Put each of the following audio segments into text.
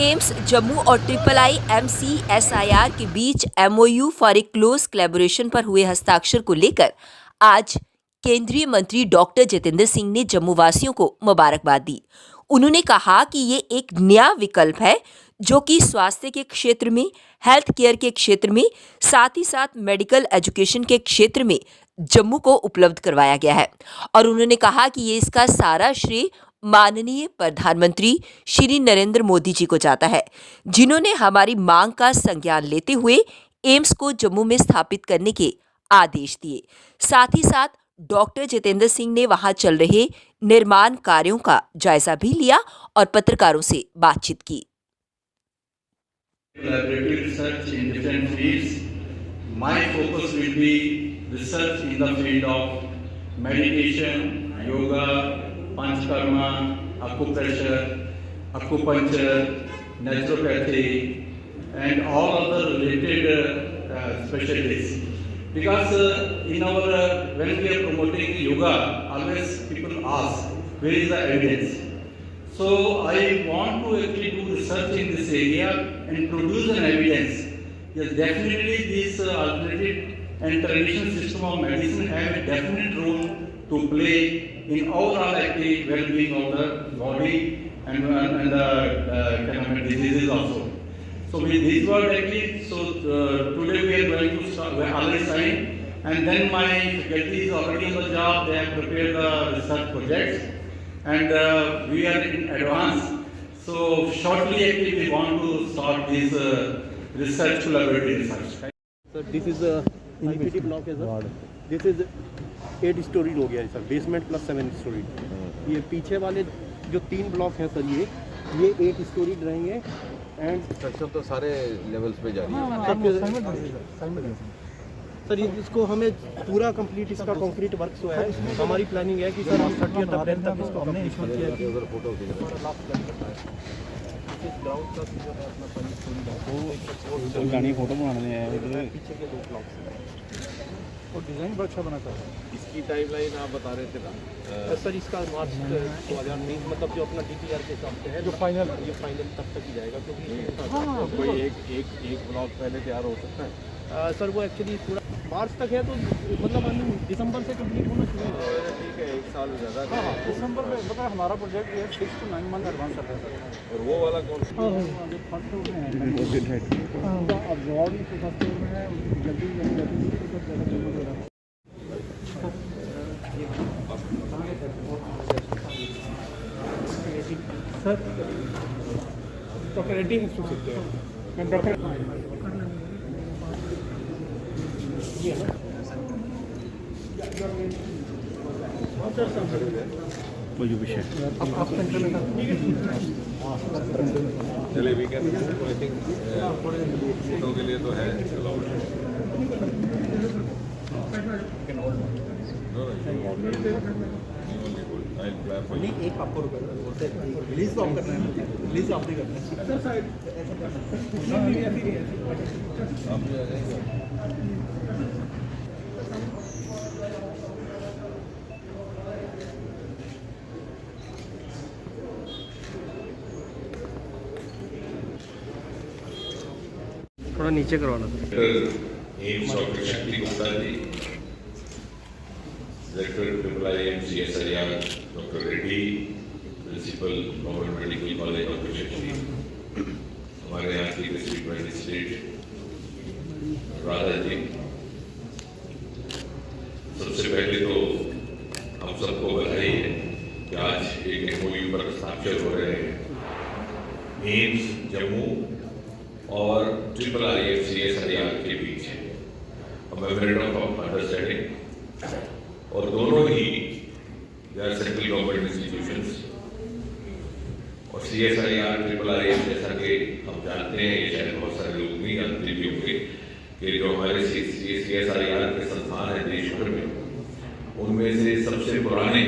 AIIMS Jammu और IIMCSIR के बीच MOU for a close collaboration पर हुए हस्ताक्षर को लेकर आज केंद्रीय मंत्री डॉक्टर जितेंद्र सिंह ने जम्मू वासियों को मुबारकबाद दी। उन्होंने कहा कि ये एक नया विकल्प है जो कि स्वास्थ्य के क्षेत्र में, हेल्थ केयर के क्षेत्र में, साथ ही साथ मेडिकल एजुकेशन के क्षेत्र में जम्मू को उपलब्ध करवाया गया है। और उन्होंने कहा कि ये इसका सारा श्रेय माननीय प्रधानमंत्री श्री नरेंद्र मोदी जी को जाता है, जिन्होंने हमारी मांग का संज्ञान लेते हुए एम्स को जम्मू में स्थापित करने के आदेश दिए। साथ ही साथ डॉक्टर जितेंद्र सिंह ने वहां चल रहे निर्माण कार्यों का जायजा भी लिया और पत्रकारों से बातचीत की। Collaborative research in different fields. My focus will be research in the field of meditation, yoga, panchkarma, acupressure, acupuncture, naturopathy, and all other related specialties. Because in our when we are promoting yoga, always people ask, where is the evidence? So I want to actually do research in this area and produce an evidence. Yes, definitely this alternative and traditional system of medicine have a definite role to play in overall actually well-being of the body and the diseases also. So with this word actually, so today we are going to start, we are already signed, and then my faculty is already on the job. They have prepared the research projects. And we are in advance. So shortly, actually, we want to start this research, collaborative research. Sir, this is a IPT block है sir. This is 8 story हो गया है sir. Basement plus 7 story. ये पीछे वाले जो 3 block हैं sir, ये 8 story रहेंगे. And स्ट्रक्चर तो सारे लेवल्स पे जारी है सर इसको हमें पूरा कंप्लीट इसका कंक्रीट वर्क हुआ है. हमारी प्लानिंग है कि सर हम 30 अप्रैल तक इसको हमने इशू किया है. उधर फोटो गाड़ी फोटो बनाने हैं इधर पीछे के 2 ब्लॉक्स और डिज़ाइन बड़ा अच्छा बना था. इसकी टाइमलाइन आप बता रहे थे ना सर इसका मार्च 2020 मतलब जो अपना DPR के हिसाब से है, जो फाइनल तब तक ही जाएगा. क्योंकि कोई एक ब्लॉक पहले तैयार हो सकता है सर वो एक्चुअली पूरा मार्च तक है, तो मतलब दिसंबर से कंप्लीट होना चाहिए. ठीक है, 1 साल ज़्यादा. हाँ दिसंबर में मतलब हमारा प्रोजेक्ट है 6 to 9 मंथ एडवांस चल रहा है. और वो वाला कौन सा सर डॉक्टर रेड्डी इंस्टीट्यूट से मैं डॉक्टर चले वीकेंड आई थिंक फोटो के लिए तो है एक आपको रिलीज तो आप करना है, रिलीज आप नहीं करना है. थोड़ा नीचे करवाना था. AIIMS doctor Shakti Gupta ji, director IIMCSIR doctor Reddy, principal government medical college doctor Shakti, हमारे यहाँ की डिस्ट्रिक्ट मजिस्ट्रेट राधा जी. सबसे पहले तो हम सबको बधाई है कि आज एक MOU पर हस्ताक्षर हो रहे हैं एम्स जम्मू और IIMCSIR के बीच मेमोरेंडम ऑफ अंडरस्टैंडिंग. और दोनों ही they are central government institutions. और CSIR IIM जैसा कि हम जानते हैं, ये शायद बहुत सारे लोग नहीं जानते भी होंगे कि जो हमारे CSIR के संस्थान हैं देश भर में, उनमें से सबसे पुराने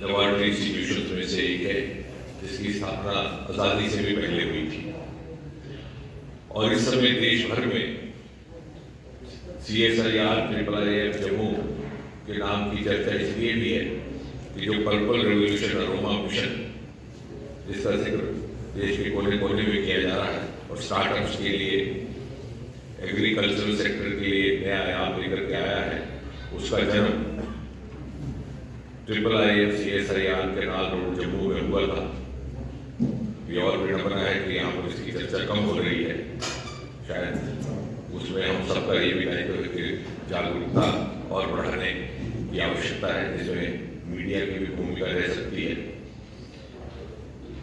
लेबोरेटरी इंस्टीट्यूशंस में से एक है, जिसकी स्थापना आज़ादी से भी पहले हुई थी. और इस समय देश भर में CSIR IIM जम्मू के नाम की चर्चा इसलिए भी है कि जो पर्पल रेवोल्यूशन अरोमा मिशन जिसका जिक्र देश के कोने कोने में किया जा रहा है और स्टार्टअप्स के लिए, एग्रीकल्चरल सेक्टर के लिए नया आयाम लेकर के आया है। उसका जन्म IIMCSIR कैनाल रोड जम्मू में हुआ था। ये और विडंबना है कि यहाँ पर इसकी चर्चा कम हो रही है। शायद उसमें हम सबका ये भी दायित्व है कि जागरूकता और बढ़ाने की आवश्यकता है, जिसमें मीडिया की भी भूमिका रह सकती है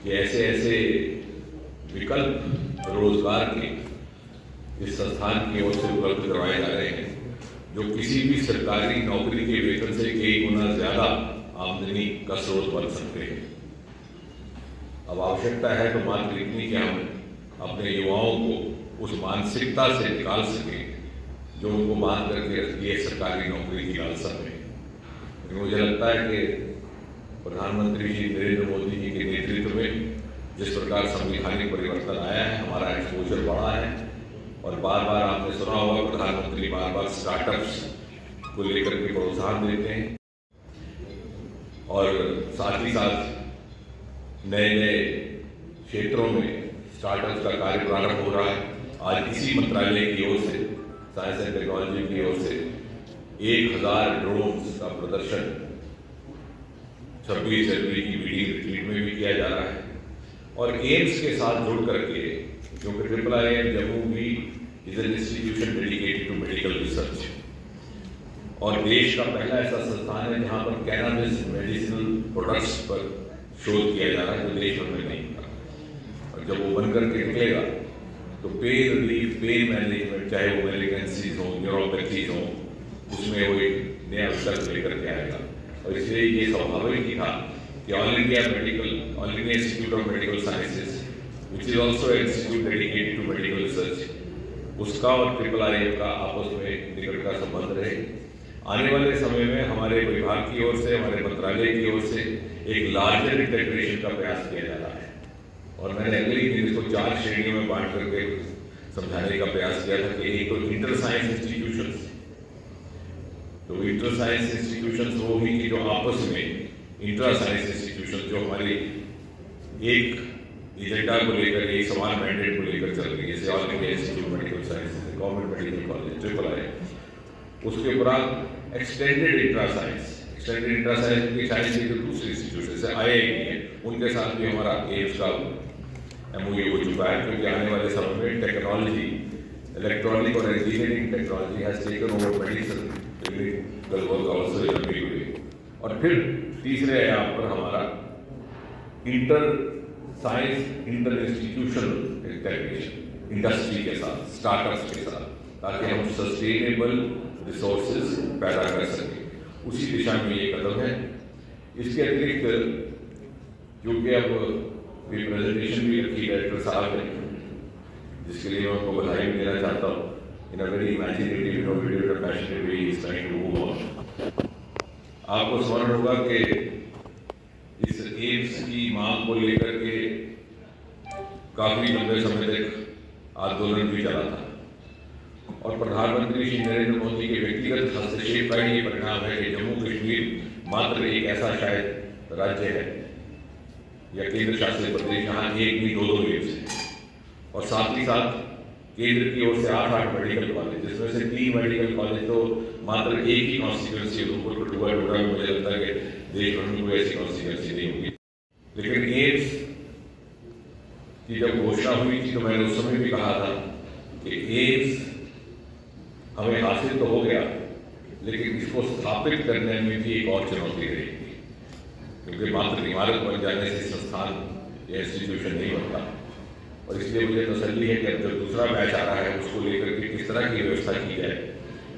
कि ऐसे ऐसे विकल्प रोजगार के इस संस्थान की ओर से उपलब्ध करवाए जा रहे हैं, जो किसी भी सरकारी नौकरी के वेतन से कई गुना ज्यादा आमदनी का स्रोत बन सकते हैं। अब आवश्यकता है तो मात्र इतनी कि हम अपने युवाओं को उस मानसिकता से निकाल सके जो उनको बांध करके रखती है सरकारी नौकरी की लालसा में। मुझे लगता है कि प्रधानमंत्री जी नरेंद्र मोदी जी के नेतृत्व में जिस प्रकार संवैधानिक परिवर्तन आया है, हमारा एक्सपोजर बढ़ा है और बार बार आपने सुना होगा प्रधानमंत्री बार बार स्टार्टअप्स को लेकर के प्रोत्साहन देते हैं और साथ ही साथ नए नए क्षेत्रों में स्टार्टअप्स का कार्य प्रारंभ हो रहा है। आज इसी मंत्रालय की ओर से, साइंस एंड टेक्नोलॉजी की ओर से 1000 ड्रोन्स का प्रदर्शन 26 जनवरी की मीटिंग रिट्रीट में भी किया जा रहा है और एम्स के साथ जुड़ करके, क्योंकि IIIM जम्मू भी is an institution dedicated to medical research और देश का पहला ऐसा संस्थान है जहां पर कैनाबिस मेडिसिनल प्रोडक्ट्स पर शोध किया जा रहा है जो देश भर में नहीं था। और जब वो बनकर के निकलेगा तो पेन रिलीफ, पेन मैनेजमेंट, चाहे वो मेलिगेंसीज हो, न्यूरोपैथीज हो, उसमें वो एक नया विकल्प लेकर के आएगा। और इसलिए ये स्वाभाविक ही था कि All India Institute of Medical Sciences, which is also institute dedicated to medical research, उसका और IIIM का आपस में निकट का संबंध रहे। आने वाले समय में हमारे विभाग की ओर से, हमारे मंत्रालय की ओर से एक लार्जर इंटीग्रेशन का प्रयास किया जा रहा है और मैंने अगले ही दिन इसको 4 श्रेणियों में बांट करके समझाने का प्रयास किया था कि एक तो इंटर साइंस इंस्टीट्यूशंस, तो इंटर साइंस इंस्टीट्यूशंस वो भी कि जो आपस में इंट्रा साइंस इंस्टीट्यूशन जो हमारी एक एजेंडा को लेकर, एक समान मैंडेट को लेकर चल रही है, जैसे all India Institute of Medical sciences, government medical college IIIM, उसके उपरांत एक्सटेंडेड इंट्रा साइंस की साइंस की जो दूसरी इंस्टीट्यूशन जैसे IIT है, उनके साथ भी हमारा एम्स का MOU हो चुका है, क्योंकि आने वाले समय में टेक्नोलॉजी, इलेक्ट्रॉनिक और engineering technology has taken over medicine और फिर तीसरे आयाम पर हमारा inter science inter institutional integration industry के साथ, स्टार्टअप्स के साथ, ताकि हम सस्टेनेबल रिसोर्सेज पैदा कर सकें। उसी दिशा में ये कदम है। इसके अतिरिक्त क्योंकि अब रिप्रेजेंटेशन भी रखी डायरेक्टर साहब ने, जिसके लिए मैं उनको बधाई भी देना चाहता हूँ। In a very imaginative, innovative, passionate way he is trying to move on. आपको स्मरण होगा कि इस एम्स की मांग को लेकर के काफी लंबे समय तक आंदोलन भी चला था और प्रधानमंत्री श्री नरेंद्र मोदी के व्यक्तिगत हस्तक्षेप का ये परिणाम है कि जम्मू कश्मीर मात्र एक ऐसा शायद राज्य है या केंद्र शासित प्रदेश जहाँ एक भी 2 एम्स है और साथ ही साथ केंद्र की ओर से 8 मेडिकल कॉलेज, जिसमें से 3 मेडिकल कॉलेज तो मात्र एक ही कॉन्स्टिट्यूंसी उधमपुर कठुआ डोडा में, मुझे लगता है कि देश भर में कोई ऐसी कॉन्स्टिट्यूंसी नहीं होगी। लेकिन एम्स की जब घोषणा हुई थी तो मैंने उस समय भी कहा था कि एम्स हमें हासिल तो हो गया, लेकिन इसको स्थापित करने में भी एक और चुनौती रहेगी, क्योंकि मात्र इमारत बन जाने से संस्थान या इंस्टीट्यूशन नहीं बनता। और इसलिए मुझे तसल्ली है कि अब जब दूसरा बैच आ रहा है उसको लेकर के किस तरह की व्यवस्था की जाए,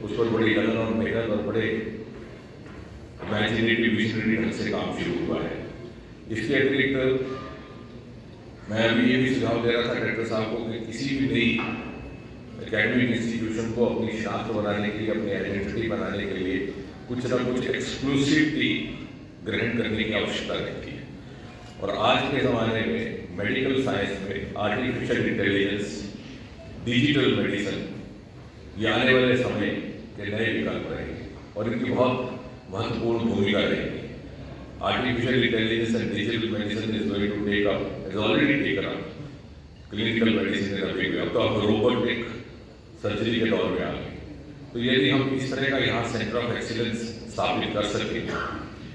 उस पर बड़ी लगन और मेहनत और बड़े इमेजिनेटिव विजनरी ढंग से काम शुरू हुआ है। इसके अतिरिक्त मैं अभी ये भी सुझाव दे रहा था डायरेक्टर साहब को कि किसी भी नई एकेडमिक इंस्टीट्यूशन को अपनी शनाख्त बनाने के लिए, अपनी आइडेंटिटी बनाने के लिए कुछ ना कुछ एक्सक्लूसिविटी ग्रहण करने की आवश्यकता रहती है। और आज के ज़माने में मेडिकल साइंस में आर्टिफिशियल इंटेलिजेंस, डिजिटल मेडिसिन, ये आने वाले समय के नए विकल्प रहेंगे और इनकी बहुत महत्वपूर्ण भूमिका रहेगी। artificial intelligence and digital medicine is going to take up, has already taken up clinical medicine in a big way. अब तो आप robotic सर्जरी के दौर में आ गए। तो यदि हम इस तरह का यहाँ सेंटर ऑफ एक्सीलेंस स्थापित कर सकें,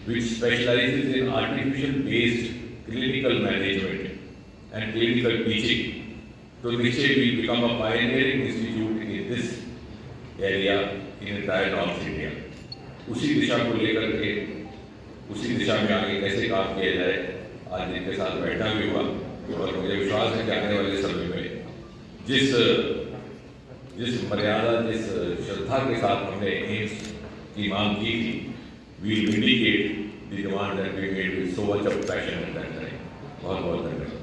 which specializes in artificial based clinical management and clinical teaching, तो निश्चय will become a pioneering institute in this area in entire North India. उसी दिशा को लेकर के उसी दिशा में आगे कैसे काम किया जाए, आज इनके साथ बैठना भी हुआ और मुझे विश्वास है कि आने वाले समय में जिस मर्यादा, जिस श्रद्धा के साथ हमने एम्स की मांग की थी, we vindicate the demand that we made with so much of passion at that time. बहुत बहुत धन्यवाद।